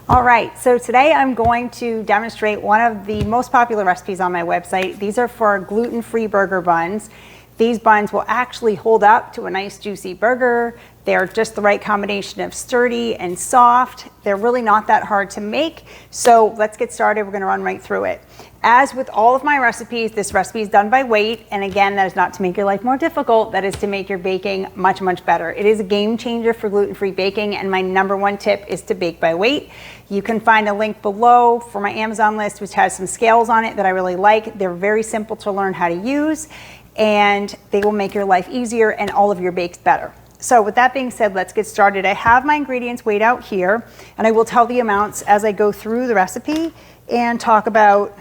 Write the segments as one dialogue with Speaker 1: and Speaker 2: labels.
Speaker 1: All right, so today I'm going to demonstrate one of the most popular recipes on my website. These are for gluten-free burger buns. These buns will actually hold up to a nice juicy burger. They're just the right combination of sturdy and soft. They're really not that hard to make. So let's get started. We're gonna run right through it. As with all of my recipes, this recipe is done by weight. And again, that is not to make your life more difficult. That is to make your baking much, much better. It is a game changer for gluten-free baking. And my #1 tip is to bake by weight. You can find a link below for my Amazon list, which has some scales on it that I really like. They're very simple to learn how to use, and they will make your life easier and all of your bakes better. So with that being said, let's get started. I have my ingredients weighed out here, and I will tell the amounts as I go through the recipe and talk about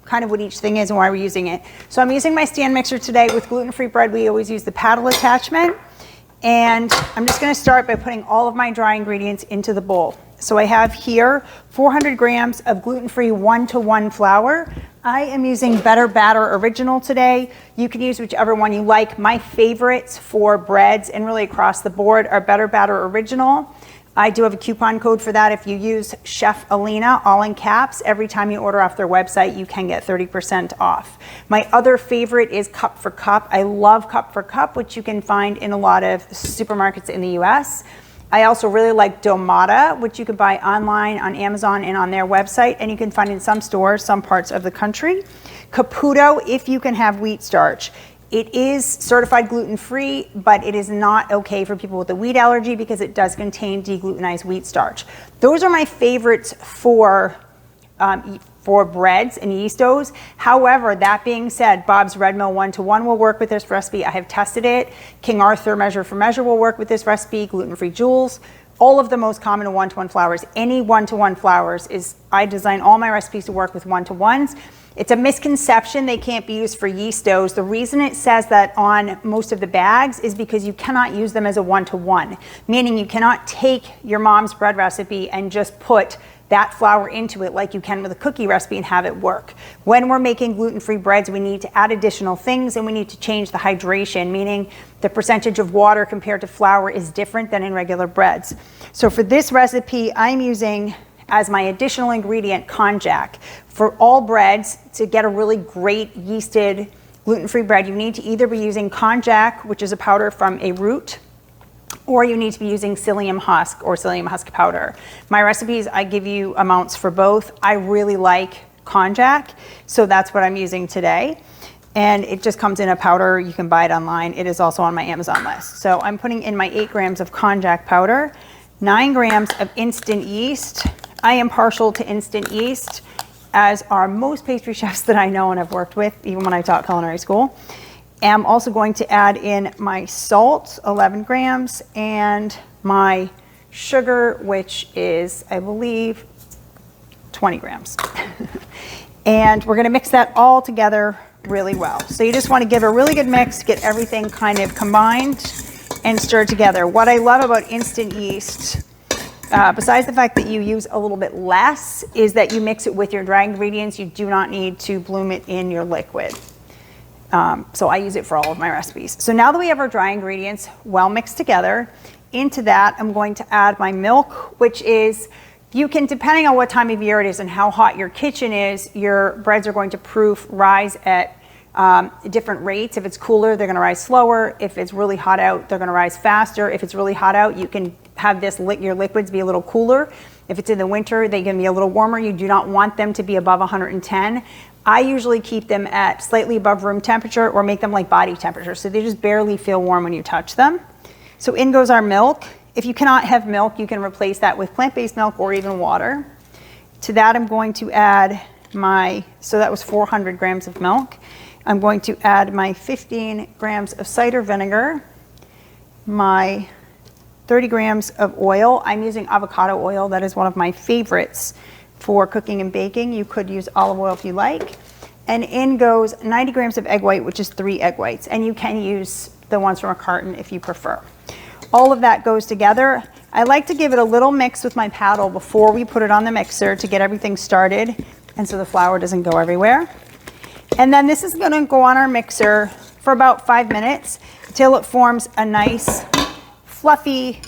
Speaker 1: kind of what each thing is and why we're using it. So I'm using my stand mixer today. With gluten-free bread, we always use the paddle attachment. And I'm just gonna start by putting all of my dry ingredients into the bowl. So I have here 400 grams of gluten-free 1-to-1 flour. I am using Better Batter Original today. You can use whichever one you like. My favorites for breads and really across the board are Better Batter Original. I do have a coupon code for that. If you use Chef Alina, all in caps, every time you order off their website, you can get 30% off. My other favorite is Cup for Cup. I love Cup for Cup, which you can find in a lot of supermarkets in the US. I also really like Domata, which you can buy online on Amazon and on their website, and you can find in some stores, some parts of the country. Caputo, if you can have wheat starch. It is certified gluten-free, but it is not okay for people with a wheat allergy because it does contain deglutenized wheat starch. Those are my favorites for breads and yeast doughs. However, that being said, Bob's Red Mill 1-to-1 will work with this recipe. I have tested it. King Arthur Measure for Measure will work with this recipe. Gluten-free Jules. All of the most common 1-to-1 flours. Any 1-to-1 flours is, I design all my recipes to work with 1-to-1s. It's a misconception they can't be used for yeast doughs. The reason it says that on most of the bags is because you cannot use them as a 1-to-1, meaning you cannot take your mom's bread recipe and just put that flour into it like you can with a cookie recipe and have it work. When we're making gluten-free breads, we need to add additional things and we need to change the hydration, meaning the percentage of water compared to flour is different than in regular breads. So for this recipe, I'm using as my additional ingredient konjac. For all breads, to get a really great yeasted gluten-free bread, you need to either be using konjac, which is a powder from a root, or you need to be using psyllium husk or psyllium husk powder. My recipes, I give you amounts for both. I really like konjac, so that's what I'm using today. And it just comes in a powder. You can buy it online. It is also on my Amazon list. So I'm putting in my 8 grams of konjac powder, 9 grams of instant yeast. I am partial to instant yeast, as are most pastry chefs that I know and have worked with, even when I taught culinary school. I'm also going to add in my salt, 11 grams, and my sugar, which is, I believe, 20 grams. And we're gonna mix that all together really well. So you just wanna give a really good mix, get everything kind of combined and stirred together. What I love about instant yeast, besides the fact that you use a little bit less, is that you mix it with your dry ingredients. You do not need to bloom it in your liquid. So I use it for all of my recipes. So now that we have our dry ingredients well mixed together, into that I'm going to add my milk, which is, you can, depending on what time of year it is and how hot your kitchen is, your breads are going to rise at different rates. If it's cooler, they're gonna rise slower. If it's really hot out, they're gonna rise faster. If it's really hot out, you can have your liquids be a little cooler. If it's in the winter, they can be a little warmer. You do not want them to be above 110. I usually keep them at slightly above room temperature or make them like body temperature, so they just barely feel warm when you touch them. So in goes our milk. If you cannot have milk, you can replace that with plant-based milk or even water. To that, I'm going to add so that was 400 grams of milk. I'm going to add my 15 grams of cider vinegar, my 30 grams of oil. I'm using avocado oil. That is one of my favorites for cooking and baking. You could use olive oil if you like. And in goes 90 grams of egg white, which is 3 egg whites. And you can use the ones from a carton if you prefer. All of that goes together. I like to give it a little mix with my paddle before we put it on the mixer to get everything started, and so the flour doesn't go everywhere. And then this is gonna go on our mixer for about 5 minutes until it forms a nice, fluffy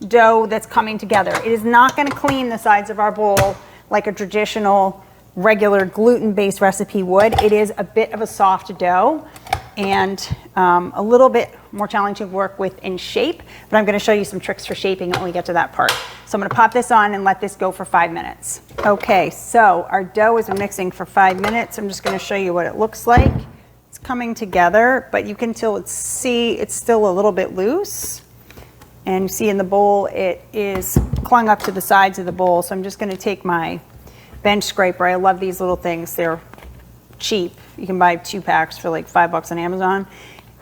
Speaker 1: dough that's coming together. It is not going to clean the sides of our bowl like a traditional regular gluten-based recipe would. It is a bit of a soft dough and a little bit more challenging to work with in shape, but I'm going to show you some tricks for shaping when we get to that part. So I'm going to pop this on and let this go for 5 minutes. Okay, so our dough has been mixing for 5 minutes. I'm just going to show you what it looks like. It's coming together, but you can see it's still a little bit loose. And you see in the bowl, it is clung up to the sides of the bowl. So I'm just going to take my bench scraper. I love these little things. They're cheap. You can buy 2 packs for like $5 on Amazon.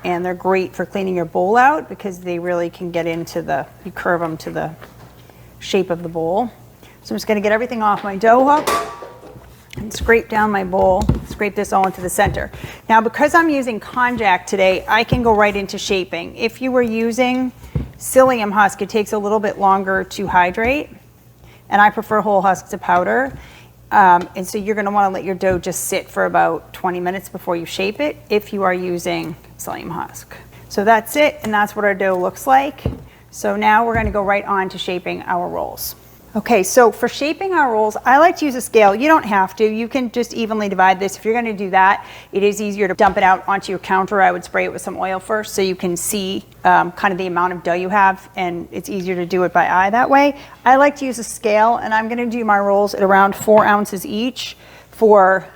Speaker 1: And they're great for cleaning your bowl out because they really can get into you curve them to the shape of the bowl. So I'm just going to get everything off my dough hook and scrape down my bowl, scrape this all into the center. Now, because I'm using konjac today, I can go right into shaping. If you were using psyllium husk, it takes a little bit longer to hydrate, and I prefer whole husk to powder. And so you're going to want to let your dough just sit for about 20 minutes before you shape it if you are using psyllium husk. So that's it, and that's what our dough looks like. So now we're going to go right on to shaping our rolls. Okay, so for shaping our rolls, I like to use a scale. You don't have to. You can just evenly divide this. If you're going to do that, it is easier to dump it out onto your counter. I would spray it with some oil first so you can see kind of the amount of dough you have, and it's easier to do it by eye that way. I like to use a scale, and I'm going to do my rolls at around 4 ounces each for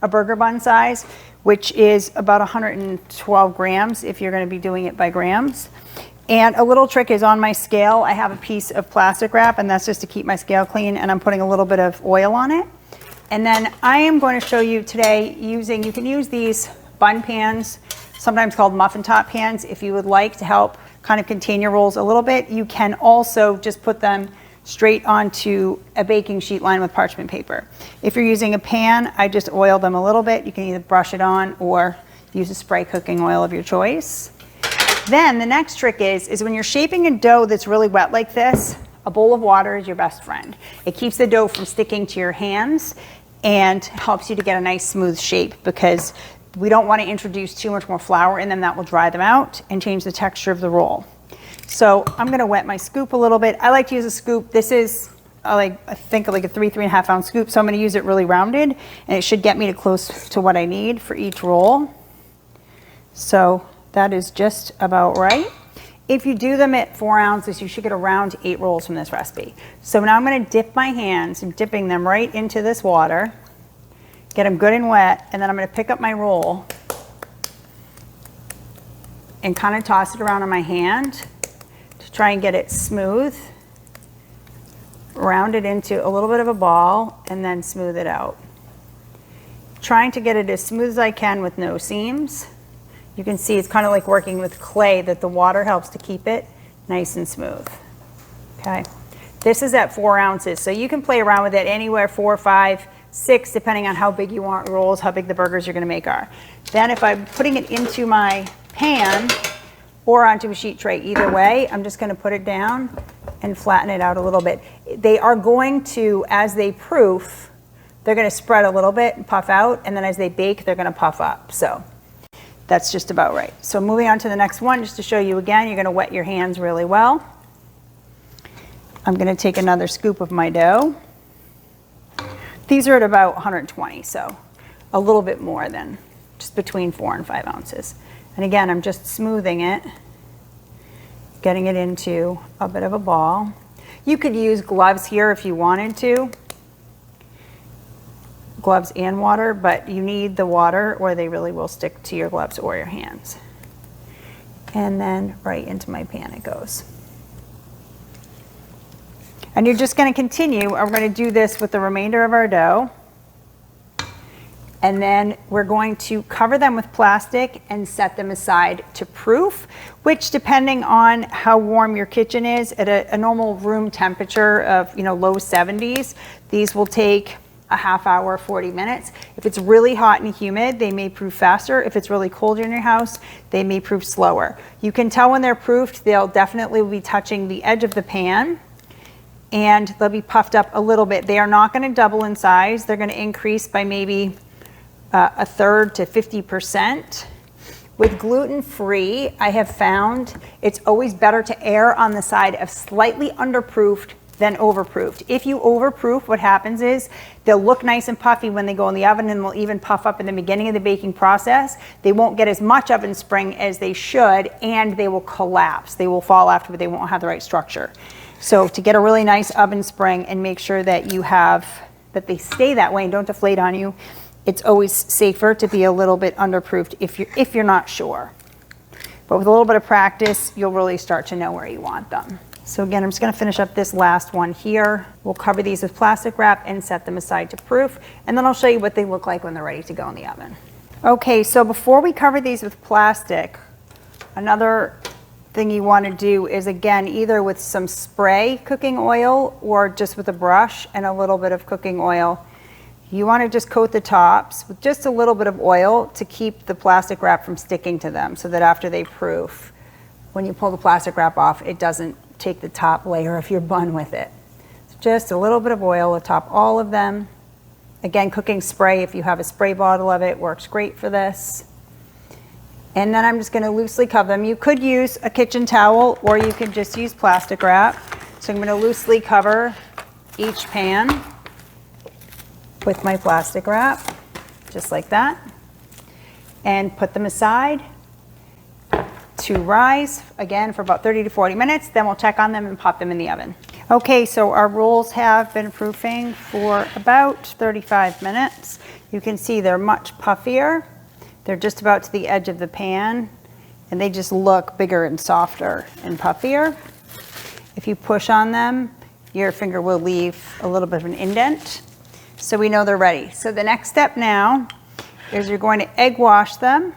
Speaker 1: a burger bun size, which is about 112 grams if you're going to be doing it by grams. And a little trick is on my scale, I have a piece of plastic wrap, and that's just to keep my scale clean, and I'm putting a little bit of oil on it. And then I am going to show you today you can use these bun pans, sometimes called muffin top pans, if you would like to help kind of contain your rolls a little bit. You can also just put them straight onto a baking sheet lined with parchment paper. If you're using a pan, I just oil them a little bit. You can either brush it on or use a spray cooking oil of your choice. Then the next trick is when you're shaping a dough that's really wet like this, a bowl of water is your best friend. It keeps the dough from sticking to your hands and helps you to get a nice smooth shape, because we don't want to introduce too much more flour in them. That will dry them out and change the texture of the roll. So I'm going to wet my scoop a little bit. I like to use a scoop. This is I think like a 3.5 ounce scoop. So I'm going to use it really rounded, and it should get me to close to what I need for each roll. So that is just about right. If you do them at 4 ounces, you should get around 8 rolls from this recipe. So now I'm going to dip my hands. I'm dipping them right into this water, get them good and wet, and then I'm going to pick up my roll and kind of toss it around on my hand to try and get it smooth, round it into a little bit of a ball, and then smooth it out. Trying to get it as smooth as I can with no seams. You can see it's kind of like working with clay, that the water helps to keep it nice and smooth. Okay, this is at 4 ounces, so you can play around with it anywhere 4, 5, 6, depending on how big you want rolls, how big the burgers you're going to make are. Then if I'm putting it into my pan or onto a sheet tray, either way, I'm just going to put it down and flatten it out a little bit. They are going to, as they proof, they're going to spread a little bit and puff out, and then as they bake, they're going to puff up. So that's just about right. So moving on to the next one, just to show you again, you're going to wet your hands really well. I'm going to take another scoop of my dough. These are at about 120, so a little bit more than just between 4 and 5 ounces. And again, I'm just smoothing it, getting it into a bit of a ball. You could use gloves here if you wanted to. Gloves and water, but you need the water or they really will stick to your gloves or your hands. And then right into my pan it goes. And you're just going to continue. We're going to do this with the remainder of our dough. And then we're going to cover them with plastic and set them aside to proof, which, depending on how warm your kitchen is, at a normal room temperature of low 70s, these will take a half hour, 40 minutes. If it's really hot and humid, they may proof faster. If it's really cold in your house, they may proof slower. You can tell when they're proofed, they'll definitely be touching the edge of the pan, and they'll be puffed up a little bit. They are not going to double in size. They're going to increase by maybe a third to 50%. With gluten-free, I have found it's always better to err on the side of slightly underproofed than overproofed. If you overproof, what happens is they'll look nice and puffy when they go in the oven, and they'll even puff up in the beginning of the baking process. They won't get as much oven spring as they should, and they will collapse. They will fall after, but they won't have the right structure. So to get a really nice oven spring and make sure that that they stay that way and don't deflate on you, it's always safer to be a little bit underproofed if you're not sure. But with a little bit of practice, you'll really start to know where you want them. So again, I'm just going to finish up this last one here. We'll cover these with plastic wrap and set them aside to proof, and then I'll show you what they look like when they're ready to go in the oven. Okay, so before we cover these with plastic, another thing you want to do is, again, either with some spray cooking oil or just with a brush and a little bit of cooking oil, you want to just coat the tops with just a little bit of oil to keep the plastic wrap from sticking to them, so that after they proof, when you pull the plastic wrap off, it doesn't take the top layer of your bun with it. So just a little bit of oil atop all of them. Again, cooking spray, if you have a spray bottle of it, works great for this. And then I'm just going to loosely cover them. You could use a kitchen towel, or you could just use plastic wrap. So I'm going to loosely cover each pan with my plastic wrap, just like that, and put them aside to rise, again, for about 30 to 40 minutes. Then we'll check on them and pop them in the oven. Okay, so our rolls have been proofing for about 35 minutes. You can see they're much puffier. They're just about to the edge of the pan, and they just look bigger and softer and puffier. If you push on them, your finger will leave a little bit of an indent. So we know they're ready. So the next step now is you're going to egg wash them,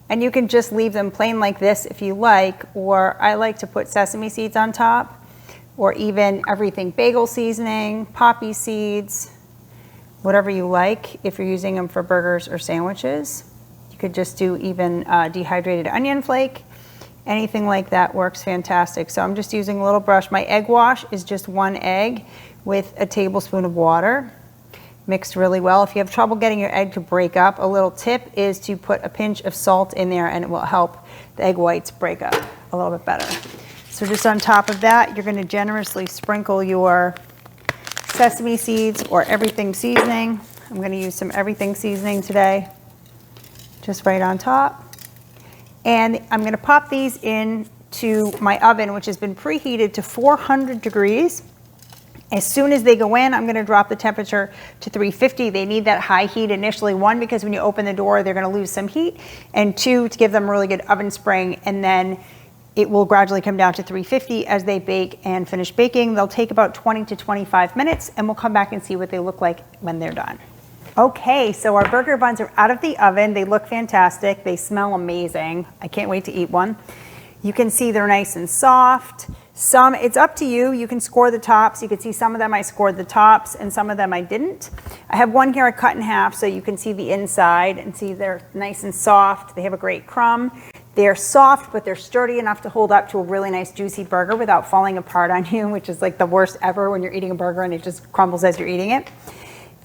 Speaker 1: and you can just leave them plain like this if you like, or I like to put sesame seeds on top, or even everything bagel seasoning, poppy seeds, whatever you like. If you're using them for burgers or sandwiches, you could just do even dehydrated onion flake. Anything like that works fantastic. So I'm just using a little brush. My egg wash is just 1 egg with a tablespoon of water, mixed really well. If you have trouble getting your egg to break up, a little tip is to put a pinch of salt in there, and it will help the egg whites break up a little bit better. So just on top of that, you're going to generously sprinkle your sesame seeds or everything seasoning. I'm going to use some everything seasoning today, just right on top. And I'm going to pop these into my oven, which has been preheated to 400 degrees. As soon as they go in, I'm going to drop the temperature to 350. They need that high heat initially, 1, because when you open the door, they're going to lose some heat, and 2, to give them a really good oven spring, and then it will gradually come down to 350 as they bake and finish baking. They'll take about 20 to 25 minutes, and we'll come back and see what they look like when they're done. Okay, so our burger buns are out of the oven. They look fantastic. They smell amazing. I can't wait to eat one. You can see they're nice and soft. Some, it's up to you. You can score the tops. You can see some of them I scored the tops, and some of them I didn't. I have one here I cut in half so you can see the inside and see they're nice and soft. They have a great crumb. They're soft, but they're sturdy enough to hold up to a really nice juicy burger without falling apart on you, which is like the worst ever when you're eating a burger and it just crumbles as you're eating it.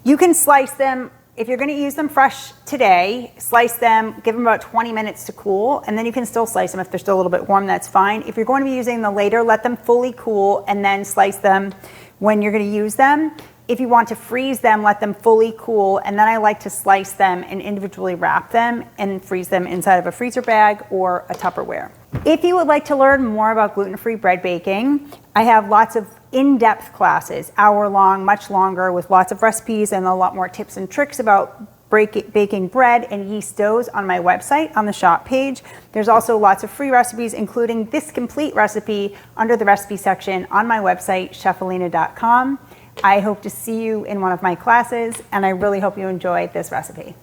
Speaker 1: You can slice them. If you're going to use them fresh today, slice them, give them about 20 minutes to cool, and then you can still slice them if they're still a little bit warm, that's fine. If you're going to be using them later, let them fully cool and then slice them when you're going to use them. If you want to freeze them, let them fully cool, and then I like to slice them and individually wrap them and freeze them inside of a freezer bag or a Tupperware. If you would like to learn more about gluten-free bread baking, I have lots of in-depth classes, hour-long, much longer, with lots of recipes and a lot more tips and tricks about baking bread and yeast doughs on my website on the shop page. There's also lots of free recipes, including this complete recipe under the recipe section on my website, chefalina.com. I hope to see you in one of my classes, and I really hope you enjoyed this recipe.